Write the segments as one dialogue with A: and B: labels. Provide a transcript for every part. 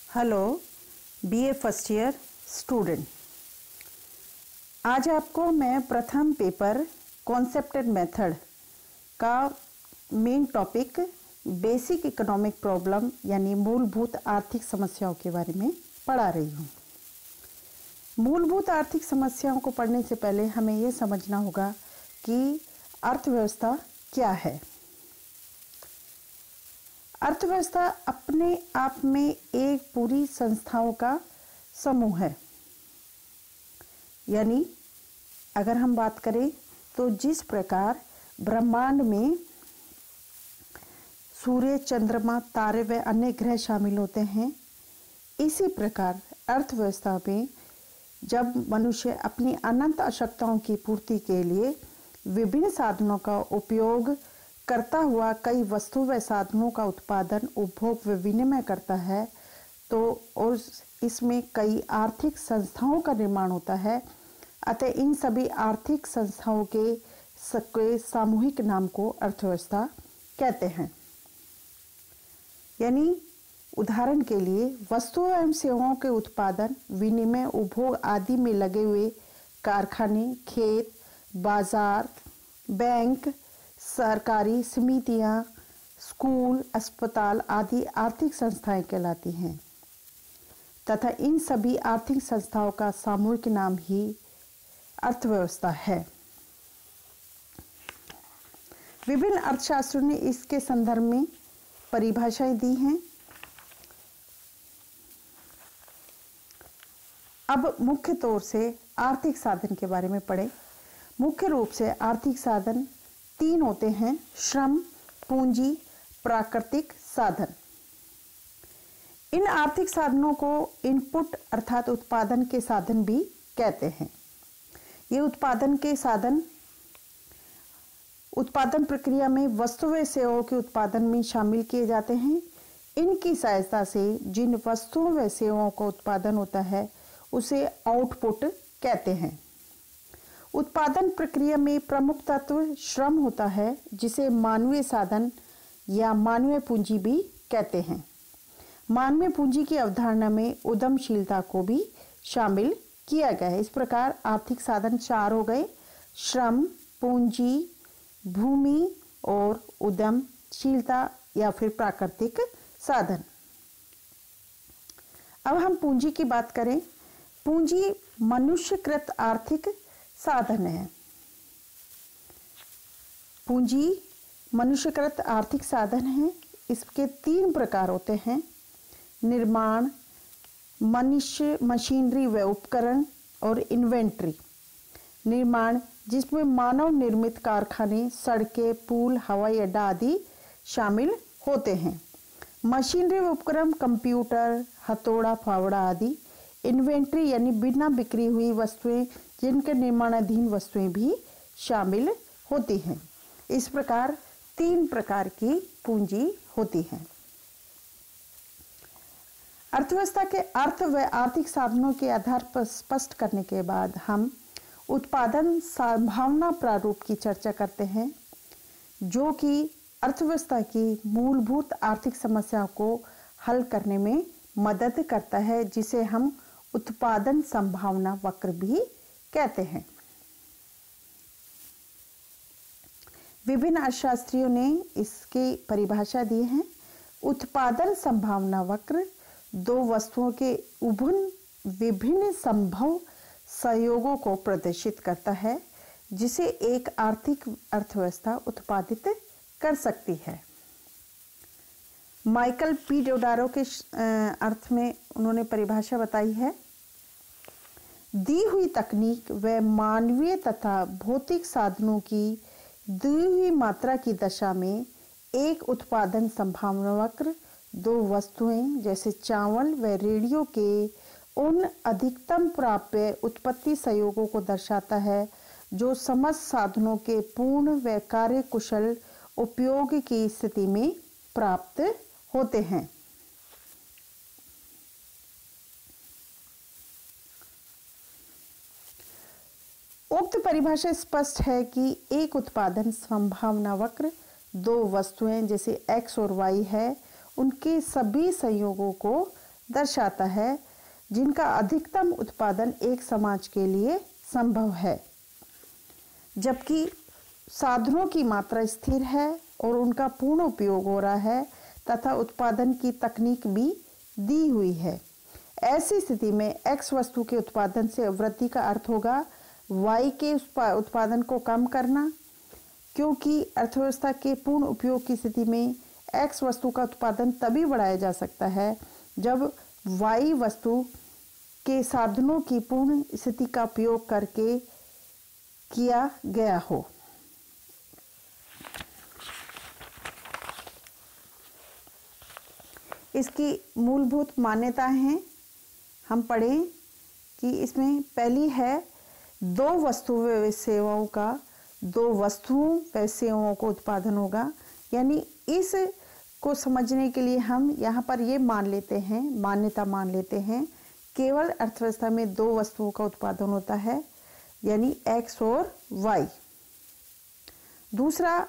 A: Hello BA first year student, आज आपको मैं प्रथम पेपर कॉन्सेप्ट एंड मेथड का main topic basic economic problem यानी मूलभूत आर्थिक समस्याओं के बारे में पढ़ा रही हूँ। मूलभूत आर्थिक समस्याओं को पढ़ने से पहले हमें ये समझना होगा कि अर्थव्यवस्था क्या है। अर्थव्यवस्था अपने आप में एक पूरी संस्थाओं का समूह है। यानी अगर हम बात करें तो जिस प्रकार ब्रह्मांड में सूर्य, चंद्रमा, तारे व अन्य ग्रह शामिल होते हैं, इसी प्रकार अर्थव्यवस्था में जब मनुष्य अपनी अनंत आवश्यकताओं की पूर्ति के लिए विभिन्न साधनों का उपयोग करता हुआ कई वस्तु व साधनों का उत्पादन, उपभोग व विनिमय करता है, तो और इसमें कई आर्थिक संस्थाओं का निर्माण होता है। अतः इन सभी आर्थिक संस्थाओं के सामूहिक नाम को अर्थव्यवस्था कहते हैं। यानी उदाहरण के लिए वस्तुओं एवं सेवाओं के उत्पादन, विनिमय, उपभोग आदि में लगे हुए कारखाने, खेत, बाजार, बैंक, सरकारी समितियां, स्कूल, अस्पताल आदि आर्थिक संस्थाएं कहलाती हैं तथा इन सभी आर्थिक संस्थाओं का सामूहिक नाम ही अर्थव्यवस्था है। विभिन्न अर्थशास्त्रियों ने इसके संदर्भ में परिभाषाएं दी हैं। अब मुख्य तौर से आर्थिक साधन के बारे में पढ़ें। मुख्य रूप से आर्थिक साधन तीन होते हैं: श्रम, पूंजी, प्राकृतिक साधन। इन आर्थिक साधनों को इनपुट अर्थात उत्पादन के साधन भी कहते हैं। ये उत्पादन के साधन उत्पादन प्रक्रिया में वस्तु व सेवाओं के उत्पादन में शामिल किए जाते हैं। इनकी सहायता से जिन वस्तुओं व सेवाओं का उत्पादन होता है उसे आउटपुट कहते हैं। उत्पादन प्रक्रिया में प्रमुख तत्व श्रम होता है, जिसे मानवीय साधन या मानवीय पूंजी भी कहते हैं। मानवीय पूंजी की अवधारणा में उद्यमशीलता को भी शामिल किया गया है। इस प्रकार आर्थिक साधन चार हो गए: श्रम, पूंजी, भूमि और उद्यमशीलता या फिर प्राकृतिक साधन। अब हम पूंजी की बात करें। पूंजी मनुष्यकृत आर्थिक साधन है। पूंजी मनुष्यकृत आर्थिक साधन है। इसके तीन प्रकार होते हैं: निर्माण, मनुष्य, मशीनरी व उपकरण और इन्वेंट्री। निर्माण जिसमें मानव निर्मित कारखाने, सड़कें, पुल, हवाई अड्डा आदि शामिल होते हैं। मशीनरी व उपकरण कंप्यूटर, हथौड़ा, फावड़ा आदि। इन्वेंट्री यानी बिना बिक्री हुई वस्तुएं, जिनके निर्माणाधीन वस्तुएं भी शामिल होती हैं। इस प्रकार तीन प्रकार की पूंजी होती है। अर्थव्यवस्था के अर्थ व आर्थिक साधनों के आधार पर स्पष्ट करने के बाद हम उत्पादन संभावना प्रारूप की चर्चा करते हैं, जो कि अर्थव्यवस्था की मूलभूत आर्थिक समस्याओं को हल करने में मदद करता है, जिसे हम उत्पादन संभावना वक्र भी कहते हैं। विभिन्न अर्थशास्त्रियों ने इसकी परिभाषा दी है। उत्पादन संभावना वक्र दो वस्तुओं के विभिन्न संभव संयोगों को प्रदर्शित करता है, जिसे एक आर्थिक अर्थव्यवस्था उत्पादित कर सकती है। माइकल पी डियोडारो के अर्थ में उन्होंने परिभाषा बताई है: दी हुई तकनीक व मानवीय तथा भौतिक साधनों की दी हुई मात्रा की दशा में एक उत्पादन संभावना वक्र दो वस्तुएं जैसे चावल व रेडियो के उन अधिकतम प्राप्य उत्पत्ति संयोगों को दर्शाता है, जो समस्त साधनों के पूर्ण व कार्यकुशल उपयोग की स्थिति में प्राप्त होते हैं। उक्त परिभाषा स्पष्ट है कि एक उत्पादन संभावना वक्र दो वस्तुएं जैसे x और y है, उनके सभी संयोगों को दर्शाता है जिनका अधिकतम उत्पादन एक समाज के लिए संभव है, जबकि साधनों की मात्रा स्थिर है और उनका पूर्ण उपयोग हो रहा है तथा उत्पादन की तकनीक भी दी हुई है। ऐसी स्थिति में X वस्तु के उत्पादन से वृद्धि का अर्थ होगा Y के उत्पादन को कम करना, क्योंकि अर्थव्यवस्था के पूर्ण उपयोग की स्थिति में X वस्तु का उत्पादन तभी बढ़ाया जा सकता है जब Y वस्तु के साधनों की पूर्ण स्थिति का उपयोग करके किया गया हो। इसकी मूलभूत मान्यताएं हैं, हम पढ़ें कि इसमें पहली है दो वस्तु व सेवाओं का दो वस्तुओं व सेवाओं को उत्पादन होगा। यानी इस को समझने के लिए हम यहाँ पर ये मान लेते हैं, मान्यता मान लेते हैं, केवल अर्थव्यवस्था में दो वस्तुओं का उत्पादन होता है, यानी X और Y। दूसरा,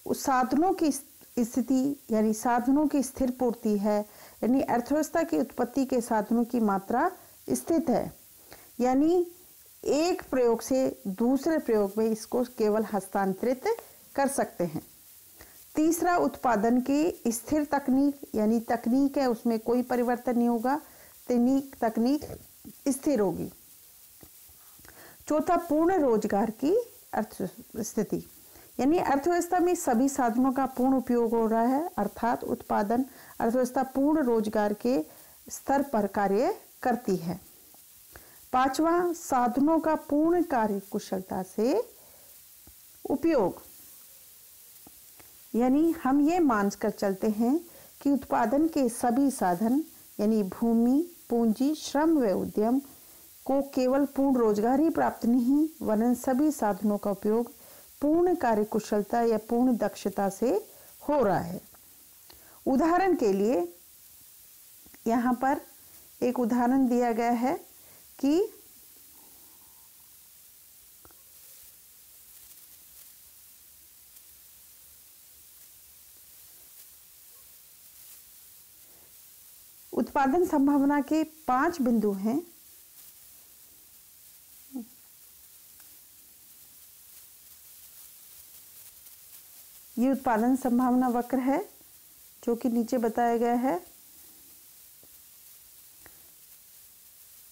A: साधनों की स्थिति यानी साधनों की स्थिर पूर्ति है, यानी अर्थव्यवस्था की उत्पत्ति के साधनों की मात्रा स्थित है, यानी एक प्रयोग से दूसरे प्रयोग में इसको केवल हस्तांतरित कर सकते हैं। तीसरा, उत्पादन की स्थिर तकनीक, यानी तकनीक है उसमें कोई परिवर्तन नहीं होगा, तकनीक स्थिर होगी। चौथा, पूर्ण रोजगार की स्थिति, यानी अर्थव्यवस्था में सभी साधनों का पूर्ण उपयोग हो रहा है, अर्थात उत्पादन अर्थव्यवस्था पूर्ण रोजगार के स्तर पर कार्य करती है। पांचवा, साधनों का पूर्ण कार्य कुशलता से उपयोग, यानी हम ये मान कर चलते हैं कि उत्पादन के सभी साधन यानी भूमि, पूंजी, श्रम व उद्यम को केवल पूर्ण रोजगार ही प्राप्त नहीं, वरन सभी साधनों का उपयोग पूर्ण कार्यकुशलता या पूर्ण दक्षता से हो रहा है। उदाहरण के लिए यहाँ पर एक उदाहरण दिया गया है कि उत्पादन संभावना के 5 बिंदु हैं। ये उत्पादन संभावना वक्र है जो कि नीचे बताया गया है।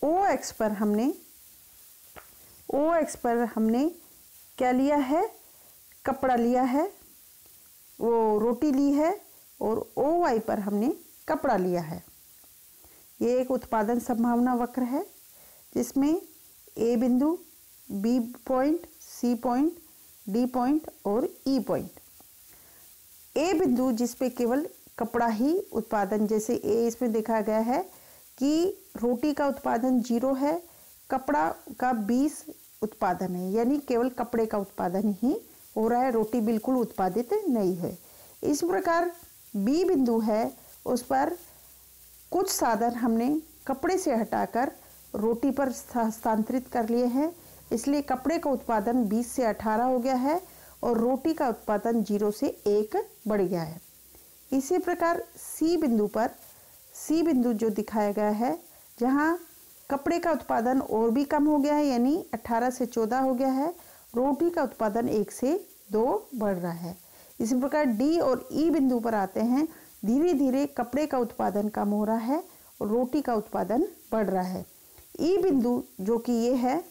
A: OX पर हमने क्या लिया है, कपड़ा लिया है, वो रोटी ली है, और OY पर हमने कपड़ा लिया है। ये एक उत्पादन संभावना वक्र है जिसमें A बिंदु, B point, C point, D point और E पॉइंट। A बिंदु जिसपे केवल कपड़ा ही उत्पादन, जैसे A इसमें देखा गया है कि रोटी का उत्पादन 0 है, कपड़ा का 20 उत्पादन है, यानी केवल कपड़े का उत्पादन ही हो रहा है, रोटी बिल्कुल उत्पादित नहीं है। इस प्रकार B बिंदु है, उस पर कुछ साधन हमने कपड़े से हटाकर रोटी पर हस्तांतरित कर लिए हैं, इसलिए कपड़े का उत्पादन 20 से 18 हो गया है और रोटी का उत्पादन 0 से 1 बढ़ गया है। इसी प्रकार C बिंदु जो दिखाया गया है, जहाँ कपड़े का उत्पादन और भी कम हो गया है, यानी 18 से 14 हो गया है, रोटी का उत्पादन 1 से 2 बढ़ रहा है। इसी प्रकार D और E बिंदु पर आते हैं, धीरे धीरे कपड़े का उत्पादन कम हो रहा है और रोटी का उत्पादन बढ़ रहा है। E बिंदु जो कि ये है,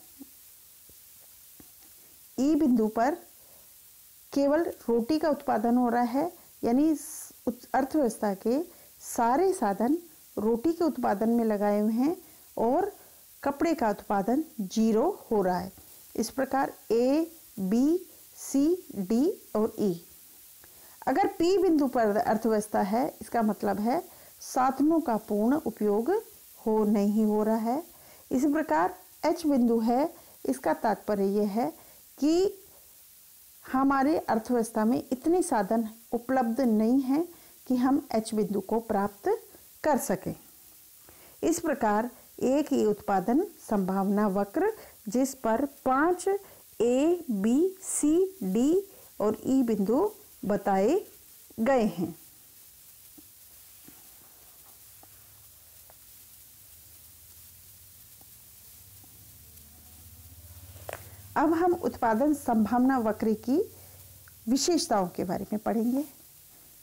A: E बिंदु पर केवल रोटी का उत्पादन हो रहा है, यानी अर्थव्यवस्था के सारे साधन रोटी के उत्पादन में लगाए हुए हैं और कपड़े का उत्पादन 0 हो रहा है। इस प्रकार A, B, C, D और E। अगर P बिंदु पर अर्थव्यवस्था है, इसका मतलब है साधनों का पूर्ण उपयोग नहीं हो रहा है। इसी प्रकार H बिंदु है, इसका तात्पर्य यह है कि हमारे अर्थव्यवस्था में इतने साधन उपलब्ध नहीं हैं कि हम H बिंदु को प्राप्त कर सकें। इस प्रकार एक ही उत्पादन संभावना वक्र जिस पर 5 A, B, C, D और E बिंदु बताए गए हैं। अब हम उत्पादन संभावना वक्र की विशेषताओं के बारे में पढ़ेंगे,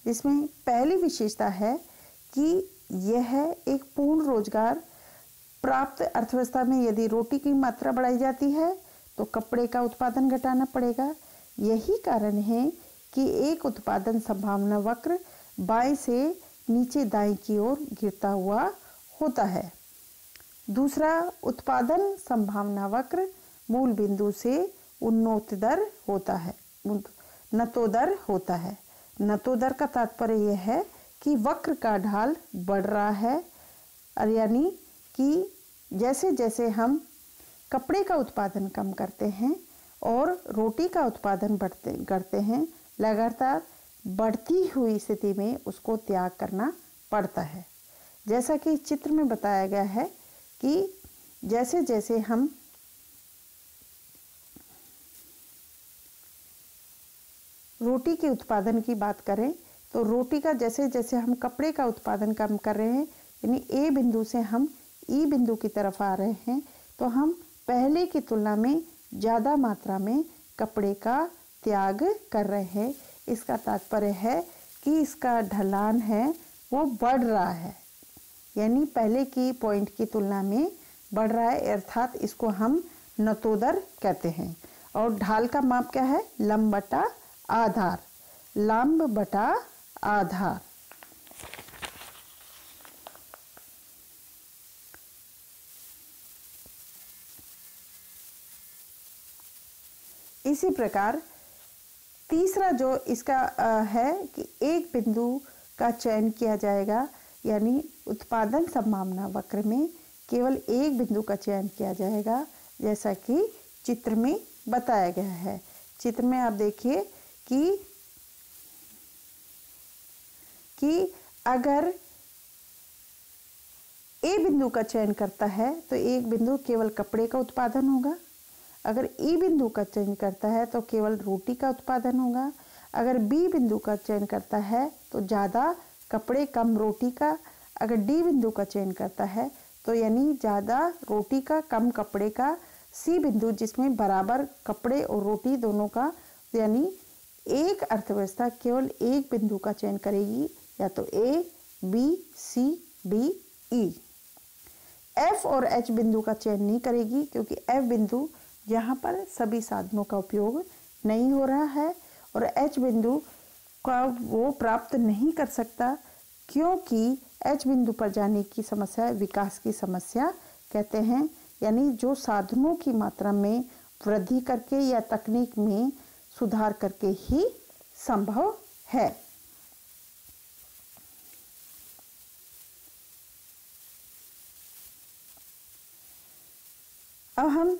A: जिसमें पहली विशेषता है कि यह एक पूर्ण रोजगार प्राप्त अर्थव्यवस्था में यदि रोटी की मात्रा बढ़ाई जाती है तो कपड़े का उत्पादन घटाना पड़ेगा। यही कारण है कि एक उत्पादन संभावना वक्र बाएं से नीचे दाएं की ओर गिरता हुआ होता है। दूसरा, उत्पादन संभावना वक्र मूल बिंदु से उन्नतोदर होता है, नतोदर होता है। नतोदर का तात्पर्य यह है कि वक्र का ढाल बढ़ रहा है, यानी कि जैसे जैसे हम कपड़े का उत्पादन कम करते हैं और रोटी का उत्पादन करते हैं, लगातार बढ़ती हुई स्थिति में उसको त्याग करना पड़ता है। जैसा कि चित्र में बताया गया है कि जैसे जैसे हम रोटी के उत्पादन की बात करें तो रोटी का जैसे जैसे हम कपड़े का उत्पादन कम कर रहे हैं, यानी ए बिंदु से हम ई बिंदु की तरफ आ रहे हैं, तो हम पहले की तुलना में ज़्यादा मात्रा में कपड़े का त्याग कर रहे हैं। इसका तात्पर्य है कि इसका ढलान है वो बढ़ रहा है, यानी पहले की पॉइंट की तुलना में बढ़ रहा है, अर्थात इसको हम नतोदर कहते हैं। और ढाल का माप क्या है? लंब बटा आधार, लंब बटा आधार। इसी प्रकार तीसरा जो इसका है कि एक बिंदु का चयन किया जाएगा, यानी उत्पादन संभावना वक्र में केवल एक बिंदु का चयन किया जाएगा, जैसा कि चित्र में बताया गया है। चित्र में आप देखिए कि अगर ए बिंदु का चयन करता है तो एक बिंदु केवल कपड़े का उत्पादन होगा। अगर ई बिंदु का चयन करता है तो केवल रोटी का उत्पादन होगा। अगर बी बिंदु का चयन करता है तो ज़्यादा कपड़े कम रोटी का। अगर डी बिंदु का चयन करता है तो यानी ज़्यादा रोटी का कम कपड़े का। सी बिंदु जिसमें बराबर कपड़े और रोटी दोनों का, यानी एक अर्थव्यवस्था केवल एक बिंदु का चयन करेगी, या तो ए, बी, सी, डी, ई। एफ और एच बिंदु का चयन नहीं करेगी, क्योंकि एफ बिंदु यहाँ पर सभी साधनों का उपयोग नहीं हो रहा है और एच बिंदु का वो प्राप्त नहीं कर सकता, क्योंकि एच बिंदु पर जाने की समस्या विकास की समस्या कहते हैं, यानी जो साधनों की मात्रा में वृद्धि करके या तकनीक में सुधार करके ही संभव है। अब हम